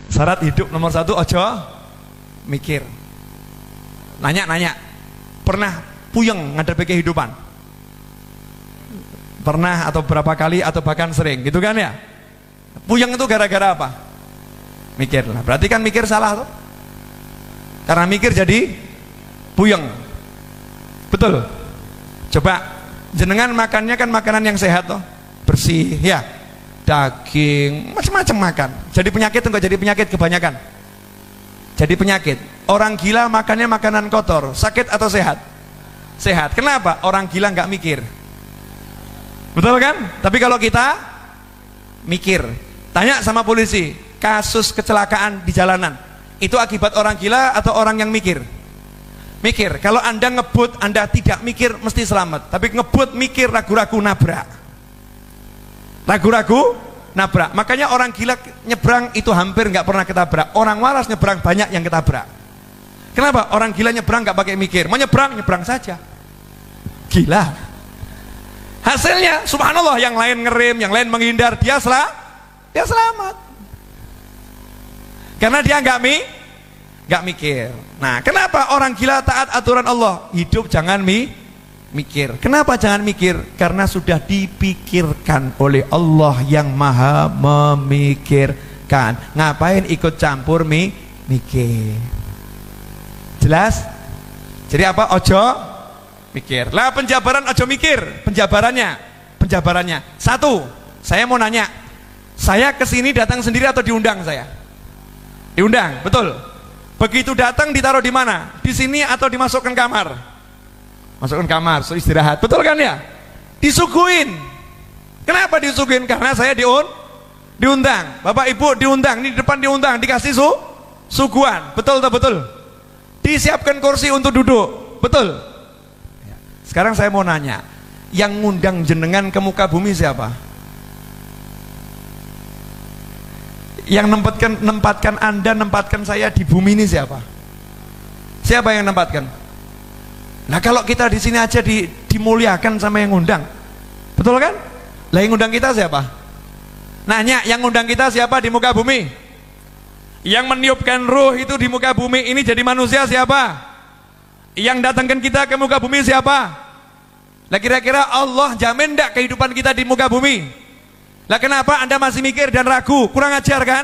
Syarat hidup nomor 1, ojo mikir. Nanya, pernah puyeng ngadepi kehidupan? Pernah atau berapa kali atau bahkan sering, gitu kan ya? Puyeng itu gara-gara apa? Mikir lah. Berarti kan mikir salah tuh. Karena mikir jadi puyeng. Betul. Coba jenengan makannya kan makanan yang sehat toh, bersih ya, daging macam-macam makan. Jadi penyakit enggak jadi penyakit kebanyakan? Jadi penyakit. Orang gila makannya makanan kotor, sakit atau sehat? Sehat. Kenapa? Orang gila nggak mikir. Betul kan? Tapi kalau kita mikir, tanya sama polisi, kasus kecelakaan di jalanan itu akibat orang gila atau orang yang mikir? Mikir. Kalau Anda ngebut, Anda tidak mikir mesti selamat. Tapi ngebut mikir, ragu-ragu nabrak. Ragu-ragu nabrak. Makanya orang gila nyebrang itu hampir nggak pernah ketabrak. Orang waras nyebrang banyak yang ketabrak. Kenapa? Orang gila nyebrang nggak pakai mikir. Mau nyebrang, nyebrang saja. Gila. Hasilnya, subhanallah, yang lain ngerem, yang lain menghindar, dia selamat. Karena dia nggak mikir. Nah, kenapa orang gila taat aturan Allah? Hidup jangan mikir. Kenapa jangan mikir? Karena sudah dipikirkan oleh Allah yang maha memikirkan. Ngapain ikut campur mikir? Jelas? Jadi apa? Ojo mikir. Lah penjabaran ojo mikir. Penjabarannya. 1, saya mau nanya. Saya kesini datang sendiri atau diundang saya? Diundang, betul. Begitu datang ditaruh di mana? Di sini atau dimasukkan kamar? Masukkan kamar, so istirahat. Betul kan ya? Disuguhin. Kenapa disuguhin? Karena saya diundang. Bapak Ibu diundang, ini di depan diundang, dikasih suguhan. Betul atau betul? Disiapkan kursi untuk duduk. Betul. Sekarang saya mau nanya, yang ngundang jenengan ke muka bumi siapa? Yang nempatkan Anda, nempatkan saya di bumi ini siapa? Siapa yang nempatkan? Nah, kalau kita di sini aja dimuliakan sama yang ngundang, betul kan? Lah yang ngundang kita siapa? Nanya, yang ngundang kita siapa di muka bumi? Yang meniupkan ruh itu di muka bumi ini jadi manusia siapa? Yang datangkan kita ke muka bumi siapa? Lah kira-kira Allah jamin enggak kehidupan kita di muka bumi? Lah kenapa Anda masih mikir dan ragu? Kurang ajar kan?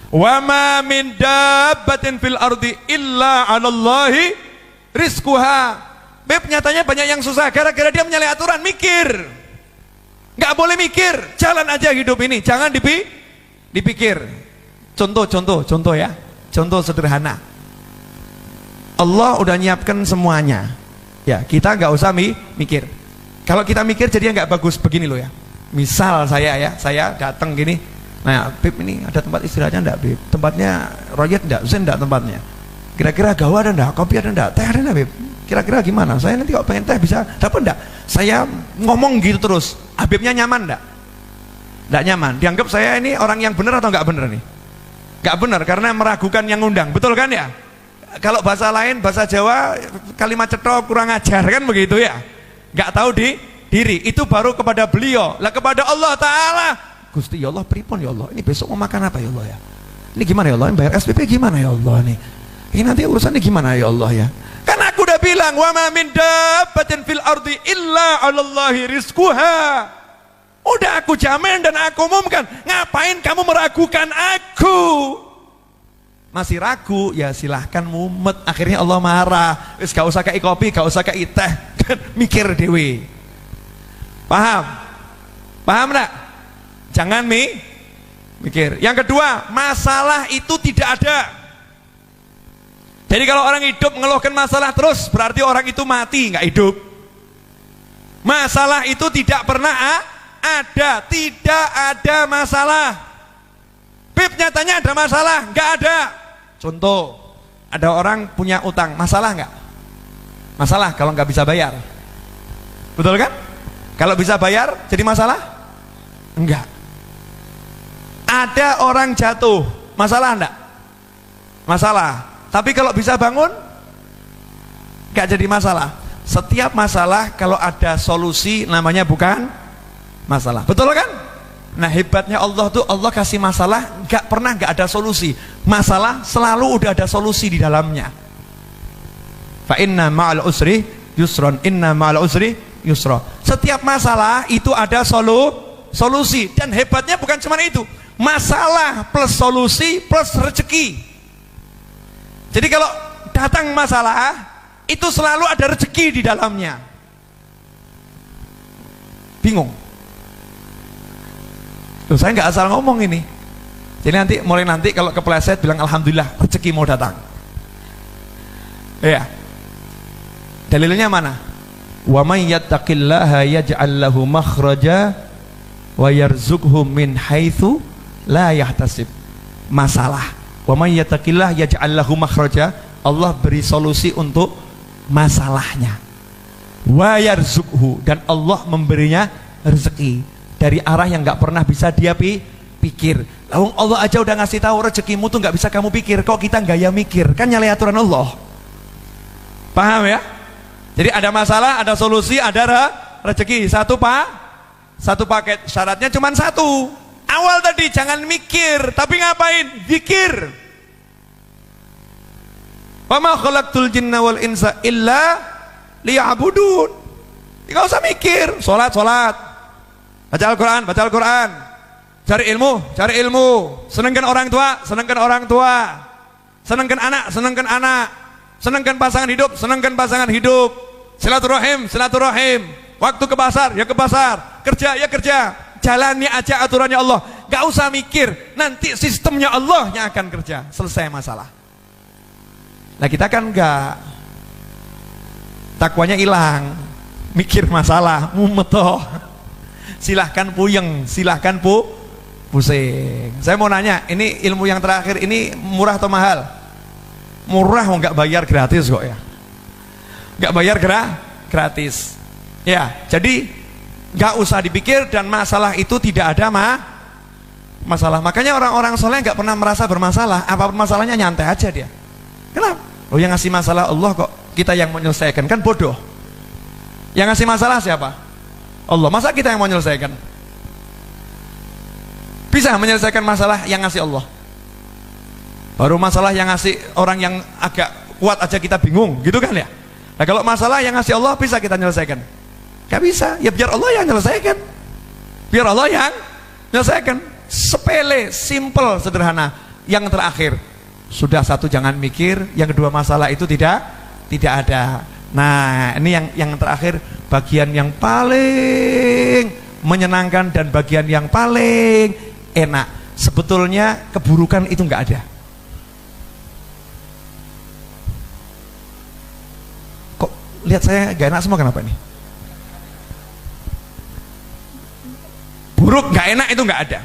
Wa ma min dabbatin fil ardi illa 'alallahi rizquha. Beb, nyatanya banyak yang susah gara-gara dia menyalahi aturan mikir. Enggak boleh mikir, jalan aja hidup ini, jangan dipikir. Contoh ya. Contoh sederhana. Allah udah nyiapkan semuanya. Ya, kita enggak usah mikir. Kalau kita mikir jadinya nggak bagus. Begini loh ya, misal saya datang gini, nah Beb ini ada tempat istirahatnya enggak Beb? Tempatnya royet enggak? Zen enggak tempatnya? Kira-kira gawa ada enggak? Kopi ada enggak? Teh ada enggak Beb? Kira-kira gimana? Saya nanti kalau pengen teh bisa dapat enggak? Saya ngomong gitu terus, Habibnya nyaman enggak? Enggak nyaman, dianggap saya ini orang yang benar atau enggak benar nih? Enggak benar karena meragukan yang ngundang, betul kan ya? Kalau bahasa lain, bahasa Jawa, kalimat cetok kurang ajar kan begitu ya? Gak tahu diri, itu baru kepada beliau. Lah kepada Allah Ta'ala, Gusti ya Allah pripun ya Allah, ini besok mau makan apa ya Allah ya, ini gimana ya Allah, ini bayar SPP gimana ya Allah, ini nanti urusannya gimana ya Allah ya. Kan aku udah bilang, wa ma min dabbatin fil ardi illa 'alallahi rizquha. Udah aku jamin dan aku umumkan. Ngapain kamu meragukan aku? Masih ragu, ya silahkan mumet. Akhirnya Allah marah. Wis gak usah kei kopi, gak usah kei teh. Mikir dewe. Paham? Paham enggak? Jangan mikir. Yang kedua, masalah itu tidak ada. Jadi kalau orang hidup mengeluhkan masalah terus, berarti orang itu mati, nggak hidup. Masalah itu tidak pernah ada, tidak ada masalah. Bib, nyatanya ada masalah, nggak ada. Contoh, ada orang punya utang, masalah nggak? Masalah kalau nggak bisa bayar. Betul kan? Kalau bisa bayar, jadi masalah? Enggak. Ada orang jatuh, masalah enggak? Masalah. Tapi kalau bisa bangun, enggak jadi masalah. Setiap masalah kalau ada solusi namanya bukan masalah. Betul kan? Nah hebatnya Allah tuh, Allah kasih masalah nggak pernah nggak ada solusi. Masalah selalu udah ada solusi di dalamnya. Fa inna ma'al usri yusron, inna ma'al usri yusra. Setiap masalah itu ada solusi. Dan hebatnya bukan cuma itu, masalah plus solusi plus rezeki. Jadi kalau datang masalah itu selalu ada rezeki di dalamnya. Bingung? Loh, saya nggak asal ngomong ini. Jadi mulai nanti kalau kepleset bilang alhamdulillah rezeki mau datang. Ya. Dalilnya mana? Wa may yattaqillaha yaj'al lahu makhraja wa yarzuqhu min haitsu la yahtasib. Masalah. Wa may yattaqillaha yaj'al lahu makhraja, Allah beri solusi untuk masalahnya. Wa yarzuqhu, dan Allah memberinya rezeki dari arah yang nggak pernah bisa dia pikir. Lalu Allah aja udah ngasih tahu rezekimu tuh nggak bisa kamu pikir, kok kita gaya mikir? Kan nyalahi aturan Allah. Paham ya? Jadi ada masalah, ada solusi, ada rezeki. Satu paket. Syaratnya cuma satu. Awal tadi jangan mikir, tapi ngapain? Zikir. Wa ma khalaqtul jinna wal insa illa liya'budun. Enggak usah mikir, salat. Baca Al-Quran, cari ilmu, senangkan orang tua, senangkan anak, senangkan pasangan hidup, silaturahim, waktu ke pasar, kerja, jalani aja aturannya Allah, gak usah mikir, nanti sistemnya Allah yang akan kerja, selesai masalah. Nah kita kan enggak, takwanya hilang, mikir masalah, mumetoh. Silahkan puyeng, silahkan pusing. Saya mau nanya, ini ilmu yang terakhir ini murah atau mahal? Murah, mau nggak bayar gratis kok ya? Nggak bayar gratis. Ya, jadi nggak usah dipikir dan masalah itu tidak ada masalah. Makanya orang-orang soleh nggak pernah merasa bermasalah. Apapun masalahnya nyantai aja dia. Kenapa? Oh yang ngasih masalah Allah kok, kita yang menyelesaikan, kan bodoh. Yang ngasih masalah siapa? Allah. Masa kita yang mau menyelesaikan? Bisa menyelesaikan masalah yang ngasih Allah. Baru masalah yang ngasih orang yang agak kuat aja kita bingung, gitu kan ya? Nah kalau masalah yang ngasih Allah bisa kita menyelesaikan? Gak bisa, ya biar Allah yang menyelesaikan. Biar Allah yang menyelesaikan. Sepele, simple, sederhana. Yang terakhir, sudah satu jangan mikir, yang kedua masalah itu tidak ada. Nah ini yang terakhir, bagian yang paling menyenangkan dan bagian yang paling enak. Sebetulnya keburukan itu nggak ada. Kok lihat saya gak enak semua, kenapa nih? Buruk nggak enak itu nggak ada.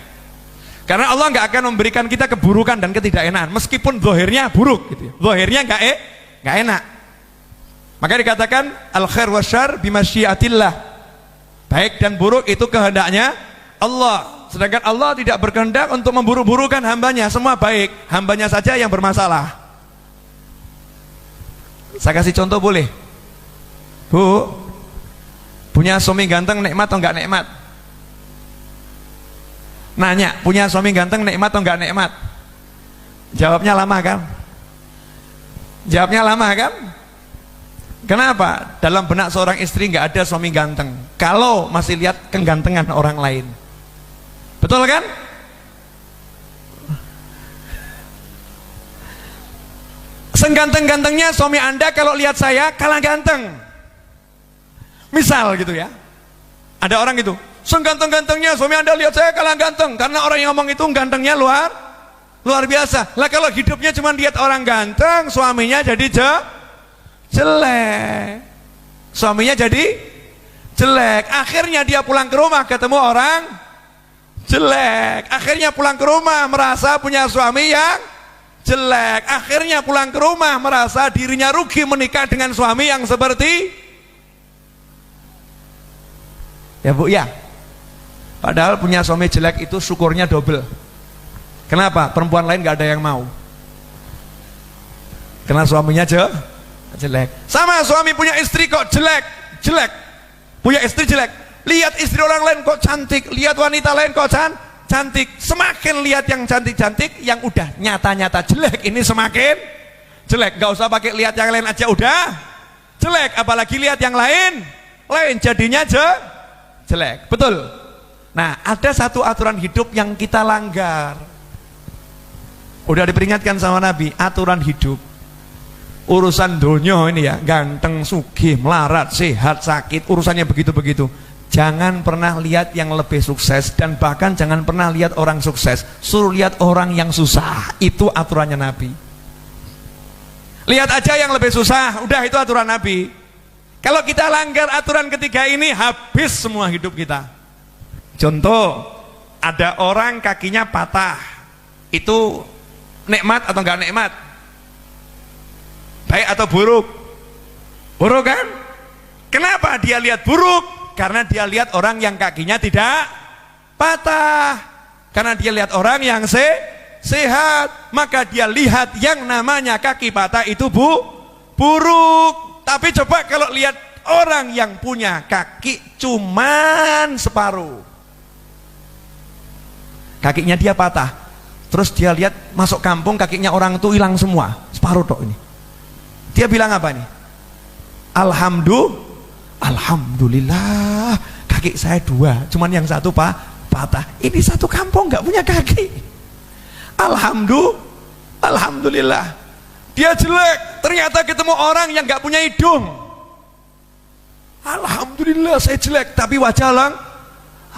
Karena Allah nggak akan memberikan kita keburukan dan ketidakenakan, meskipun zahirnya buruk gitu ya. Zahirnya nggak enak. Maka dikatakan al khair wasyarr bimasyiatillah. Baik dan buruk itu kehendaknya Allah. Sedangkan Allah tidak berkehendak untuk memburu-burukan hambanya. Semua baik, hambanya saja yang bermasalah. Saya kasih contoh boleh? Bu, punya suami ganteng nikmat atau enggak nikmat? Nanya, punya suami ganteng nikmat atau enggak nikmat? Jawabnya lama kan? Kenapa? Dalam benak seorang istri nggak ada suami ganteng kalau masih lihat kegantengan orang lain. Betul kan? Seganteng-gantengnya suami Anda kalau lihat saya kalah ganteng. Misal gitu ya. Ada orang gitu, seganteng-gantengnya suami Anda lihat saya kalah ganteng, karena orang yang ngomong itu gantengnya luar biasa. Lah kalau hidupnya cuma lihat orang ganteng, suaminya jadi jelek, suaminya jadi jelek. Akhirnya dia pulang ke rumah ketemu orang jelek. Akhirnya pulang ke rumah merasa punya suami yang jelek. Akhirnya pulang ke rumah merasa dirinya rugi menikah dengan suami yang seperti ya bu ya. Padahal punya suami jelek itu syukurnya double. Kenapa? Perempuan lain gak ada yang mau, karena suaminya jelek. Sama suami punya istri kok jelek, punya istri jelek, Lihat istri orang lain kok cantik, lihat wanita lain kok cantik. Semakin lihat yang cantik-cantik, yang udah nyata-nyata jelek ini semakin jelek. Gak usah pakai lihat yang lain aja udah jelek, apalagi lihat yang lain jadinya jelek. Betul. Nah, ada satu aturan hidup yang kita langgar. Udah diperingatkan sama Nabi, aturan hidup. Urusan dunia ini ya, ganteng, sugih, melarat, sehat, sakit, urusannya begitu-begitu. Jangan pernah lihat yang lebih sukses, dan bahkan jangan pernah lihat orang sukses. Suruh lihat orang yang susah. Itu aturannya Nabi. Lihat aja yang lebih susah, udah itu aturan Nabi. Kalau kita langgar aturan ketiga ini, habis semua hidup kita. Contoh, ada orang kakinya patah. Itu nikmat atau enggak nikmat? Baik atau buruk? Buruk kan? Kenapa dia lihat buruk? Karena dia lihat orang yang kakinya tidak patah. Karena dia lihat orang yang sehat. Maka dia lihat yang namanya kaki patah itu buruk. Tapi coba kalau lihat orang yang punya kaki cuman separuh. Kakinya dia patah. Terus dia lihat masuk kampung kakinya orang itu hilang semua. Separuh tok ini. Dia bilang apa nih? Alhamdulillah kaki saya dua, cuman yang satu patah. Ini satu kampung nggak punya kaki. Alhamdulillah. Dia jelek, ternyata ketemu orang yang nggak punya hidung. Alhamdulillah saya jelek, tapi wajah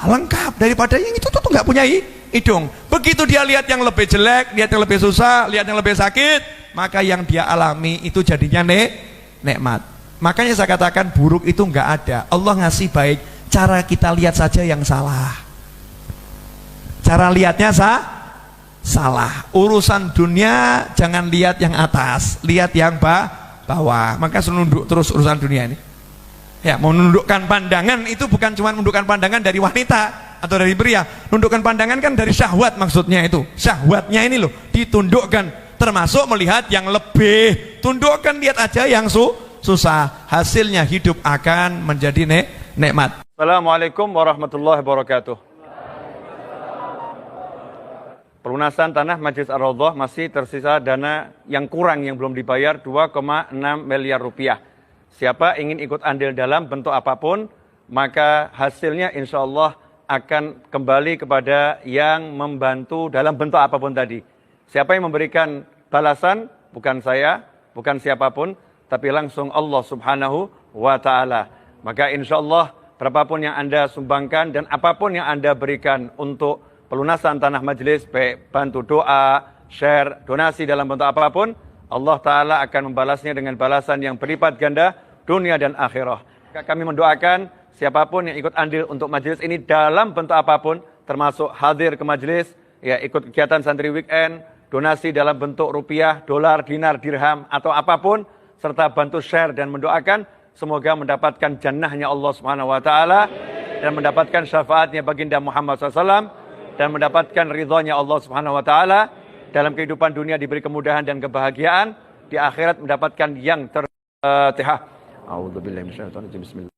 lengkap daripada yang itu tuh nggak punya hidung. Begitu dia lihat yang lebih jelek, lihat yang lebih susah, lihat yang lebih sakit, maka yang dia alami itu jadinya nikmat. Makanya saya katakan buruk itu enggak ada. Allah ngasih baik, cara kita lihat saja yang salah. Cara lihatnya salah. Urusan dunia jangan lihat yang atas, lihat yang bawah. Maka nunduk terus urusan dunia ini. Ya, mau menundukkan pandangan itu bukan cuma menundukkan pandangan dari wanita atau dari pria. Menundukkan pandangan kan dari syahwat, maksudnya itu. Syahwatnya ini loh ditundukkan. Termasuk melihat yang lebih. Tundukkan, lihat aja yang susah. Hasilnya hidup akan menjadi nikmat. Assalamualaikum warahmatullahi wabarakatuh. Pelunasan tanah Masjid Ar-Raudhah masih tersisa dana yang kurang yang belum dibayar 2,6 miliar rupiah. Siapa ingin ikut andil dalam bentuk apapun, maka hasilnya insya Allah akan kembali kepada yang membantu dalam bentuk apapun tadi. Siapa yang memberikan balasan? Bukan saya, bukan siapapun, tapi langsung Allah Subhanahu wa Ta'ala. Maka insya Allah berapapun yang Anda sumbangkan dan apapun yang Anda berikan untuk pelunasan tanah majelis, baik bantu doa, share, donasi dalam bentuk apapun, Allah Ta'ala akan membalasnya dengan balasan yang berlipat ganda dunia dan akhirah. Kami mendoakan siapapun yang ikut andil untuk majelis ini dalam bentuk apapun, termasuk hadir ke majelis, ya ikut kegiatan santri weekend, donasi dalam bentuk rupiah, dolar, dinar, dirham, atau apapun, serta bantu share dan mendoakan, semoga mendapatkan jannahnya Allah Subhanahu wa Ta'ala, dan mendapatkan syafaatnya baginda Muhammad SAW, dan mendapatkan ridhonya Allah Subhanahu wa Ta'ala, dalam kehidupan dunia diberi kemudahan dan kebahagiaan, di akhirat mendapatkan yang tertihah. A'udzubillahi minasyaitonir rajim. Bismillah.